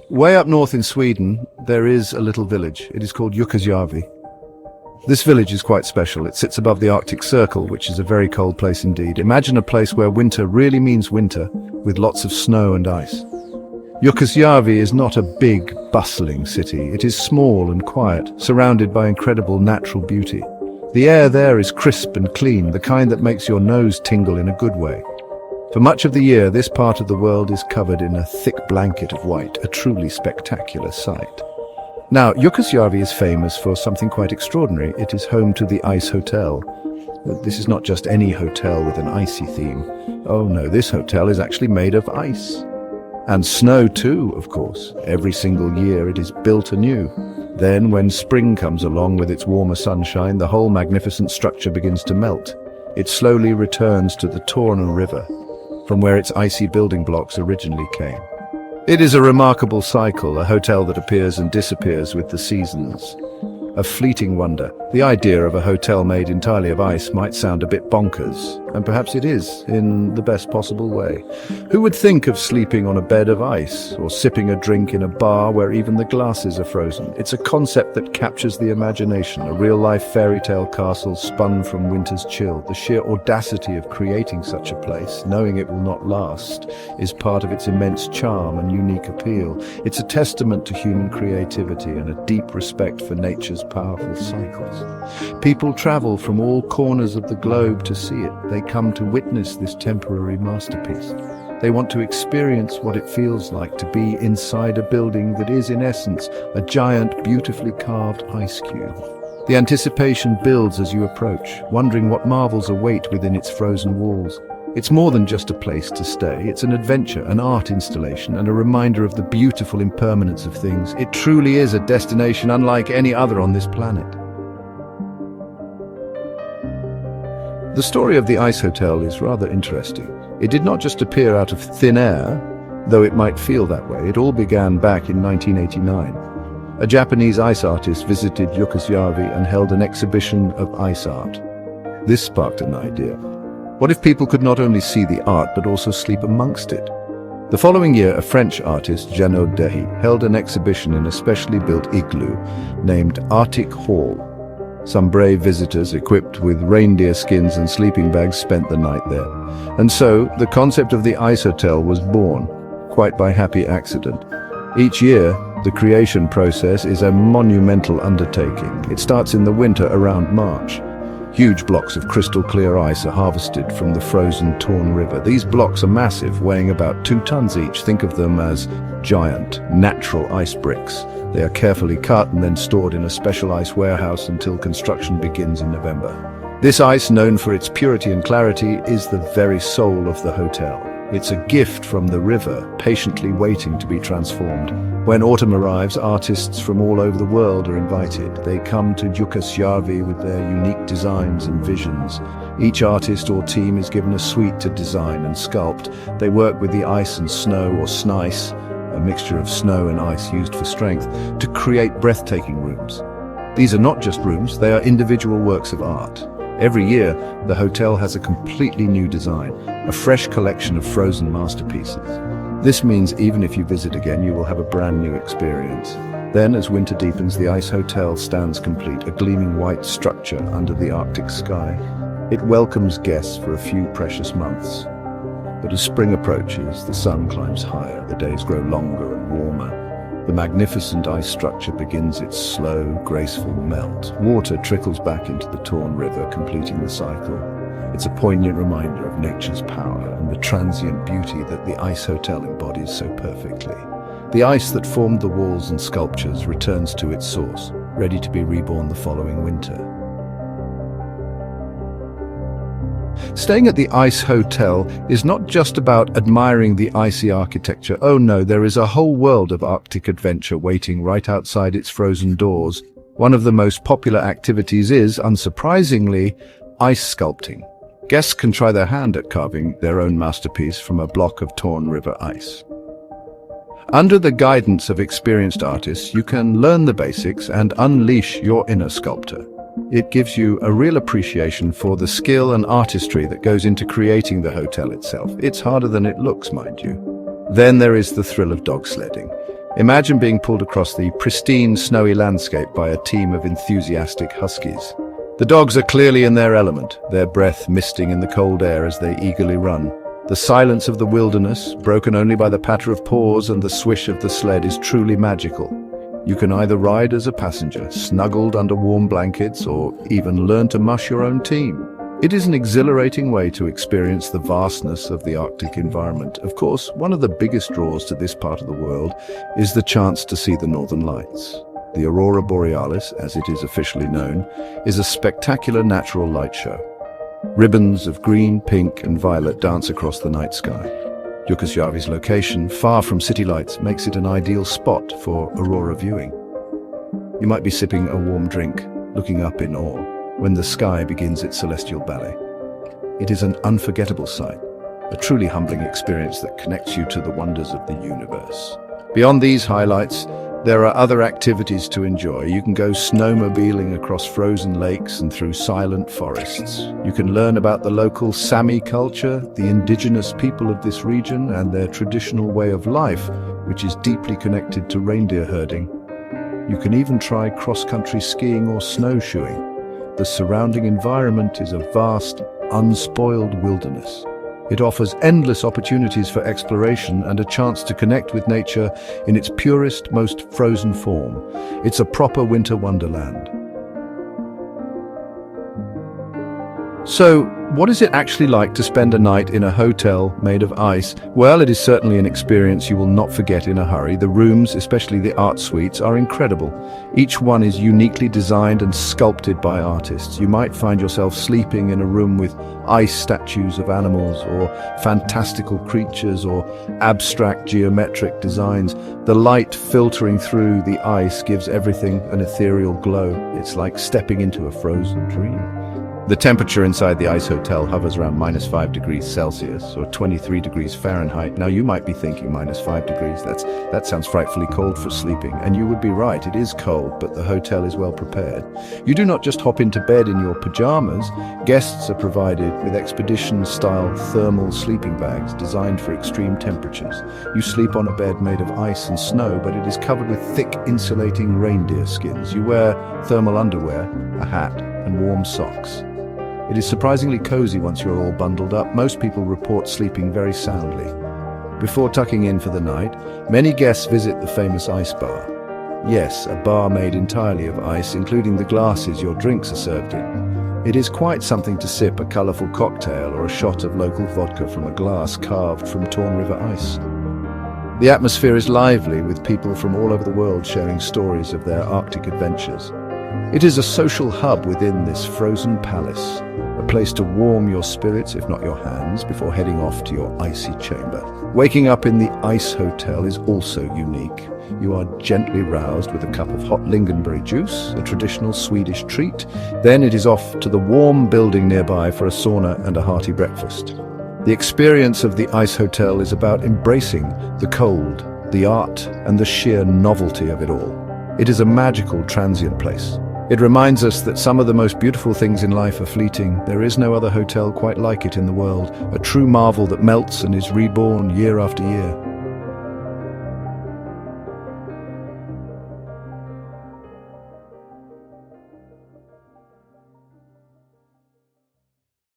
Way up north in Sweden, there is a little village. It is called Jukkasjärvi. This village is quite special. It sits above the Arctic Circle, which is a very cold place indeed. Imagine a place where winter really means winter, with lots of snow and ice. Jukkasjärvi is not a big, bustling city. It is small and quiet, surrounded by incredible natural beauty. The air there is crisp and clean, the kind that makes your nose tingle in a good way. For much of the year, this part of the world is covered in a thick blanket of white, a truly spectacular sight. Now, Jukkasjärvi is famous for something quite extraordinary. It is home to the Icehotel. This is not just any hotel with an icy theme. Oh no, this hotel is actually made of ice. And snow too, of course. Every single year it is built anew. Then, when spring comes along with its warmer sunshine, the whole magnificent structure begins to melt. It slowly returns to the Torne River, from where its icy building blocks originally came. It is a remarkable cycle, a hotel that appears and disappears with the seasons. A fleeting wonder. The idea of a hotel made entirely of ice might sound a bit bonkers, and perhaps it is, in the best possible way. Who would think of sleeping on a bed of ice, or sipping a drink in a bar where even the glasses are frozen? It's a concept that captures the imagination, a real-life fairy tale castle spun from winter's chill. The sheer audacity of creating such a place, knowing it will not last, is part of its immense charm and unique appeal. It's a testament to human creativity and a deep respect for nature's powerful cycles. People travel from all corners of the globe to see it. They come to witness this temporary masterpiece. They want to experience what it feels like to be inside a building that is, in essence, a giant, beautifully carved ice cube. The anticipation builds as you approach, wondering what marvels await within its frozen walls. It's more than just a place to stay. It's an adventure, an art installation, and a reminder of the beautiful impermanence of things. It truly is a destination unlike any other on this planet. The story of the Icehotel is rather interesting. It did not just appear out of thin air, though it might feel that way. It all began back in 1989. A Japanese ice artist visited Jukkasjärvi and held an exhibition of ice art. This sparked an idea. What if people could not only see the art but also sleep amongst it? The following year, a French artist, Jeannot Dehy, held an exhibition in a specially built igloo named Arctic Hall. Some brave visitors, equipped with reindeer skins and sleeping bags, spent the night there. And so, the concept of the Icehotel was born, quite by happy accident. Each year, the creation process is a monumental undertaking. It starts in the winter around March. Huge blocks of crystal clear ice are harvested from the frozen Torne River. These blocks are massive, weighing about 2 tons each. Think of them as giant, natural ice bricks. They are carefully cut and then stored in a special ice warehouse until construction begins in November. This ice, known for its purity and clarity, is the very soul of the hotel. It's a gift from the river, patiently waiting to be transformed. When autumn arrives, artists from all over the world are invited. They come to Jukkasjärvi with their unique designs and visions. Each artist or team is given a suite to design and sculpt. They work with the ice and snow, or snice, a mixture of snow and ice used for strength, to create breathtaking rooms. These are not just rooms, they are individual works of art. Every year, the hotel has a completely new design, a fresh collection of frozen masterpieces. This means even if you visit again, you will have a brand new experience. Then, as winter deepens, the Icehotel stands complete, a gleaming white structure under the Arctic sky. It welcomes guests for a few precious months. But as spring approaches, the sun climbs higher, the days grow longer and warmer. The magnificent ice structure begins its slow, graceful melt. Water trickles back into the Torne River, completing the cycle. It's a poignant reminder of nature's power and the transient beauty that the Icehotel embodies so perfectly. The ice that formed the walls and sculptures returns to its source, ready to be reborn the following winter. Staying at the Icehotel is not just about admiring the icy architecture. Oh no, there is a whole world of Arctic adventure waiting right outside its frozen doors. One of the most popular activities is, unsurprisingly, ice sculpting. Guests can try their hand at carving their own masterpiece from a block of Torne River ice. Under the guidance of experienced artists, you can learn the basics and unleash your inner sculptor. It gives you a real appreciation for the skill and artistry that goes into creating the hotel itself. It's harder than it looks, mind you. Then there is the thrill of dog sledding. Imagine being pulled across the pristine, snowy landscape by a team of enthusiastic huskies. The dogs are clearly in their element, their breath misting in the cold air as they eagerly run. The silence of the wilderness, broken only by the patter of paws and the swish of the sled, is truly magical. You can either ride as a passenger, snuggled under warm blankets, or even learn to mush your own team. It is an exhilarating way to experience the vastness of the Arctic environment. Of course, one of the biggest draws to this part of the world is the chance to see the Northern Lights. The Aurora Borealis, as it is officially known, is a spectacular natural light show. Ribbons of green, pink, and violet dance across the night sky. Jukkasjärvi's location, far from city lights, makes it an ideal spot for aurora viewing. You might be sipping a warm drink, looking up in awe, when the sky begins its celestial ballet. It is an unforgettable sight, a truly humbling experience that connects you to the wonders of the universe. Beyond these highlights, there are other activities to enjoy. You can go snowmobiling across frozen lakes and through silent forests. You can learn about the local Sami culture, the indigenous people of this region, and their traditional way of life, which is deeply connected to reindeer herding. You can even try cross-country skiing or snowshoeing. The surrounding environment is a vast, unspoiled wilderness. It offers endless opportunities for exploration and a chance to connect with nature in its purest, most frozen form. It's a proper winter wonderland. So, what is it actually like to spend a night in a hotel made of ice? Well, it is certainly an experience you will not forget in a hurry. The rooms, especially the art suites, are incredible. Each one is uniquely designed and sculpted by artists. You might find yourself sleeping in a room with ice statues of animals or fantastical creatures or abstract geometric designs. The light filtering through the ice gives everything an ethereal glow. It's like stepping into a frozen dream. The temperature inside the Icehotel hovers around -5 degrees Celsius or 23 degrees Fahrenheit. Now you might be thinking -5 degrees, that sounds frightfully cold for sleeping. And you would be right, it is cold, but the hotel is well prepared. You do not just hop into bed in your pajamas. Guests are provided with expedition-style thermal sleeping bags designed for extreme temperatures. You sleep on a bed made of ice and snow, but it is covered with thick, insulating reindeer skins. You wear thermal underwear, a hat, and warm socks. It is surprisingly cozy once you're all bundled up. Most people report sleeping very soundly. Before tucking in for the night, many guests visit the famous ice bar. Yes, a bar made entirely of ice, including the glasses your drinks are served in. It is quite something to sip a colorful cocktail or a shot of local vodka from a glass carved from torn river ice. The atmosphere is lively, with people from all over the world sharing stories of their Arctic adventures. It is a social hub within this frozen palace, a place to warm your spirits, if not your hands, before heading off to your icy chamber. Waking up in the Icehotel is also unique. You are gently roused with a cup of hot lingonberry juice, a traditional Swedish treat. Then it is off to the warm building nearby for a sauna and a hearty breakfast. The experience of the Icehotel is about embracing the cold, the art, and the sheer novelty of it all. It is a magical, transient place. It reminds us that some of the most beautiful things in life are fleeting. There is no other hotel quite like it in the world, a true marvel that melts and is reborn year after year.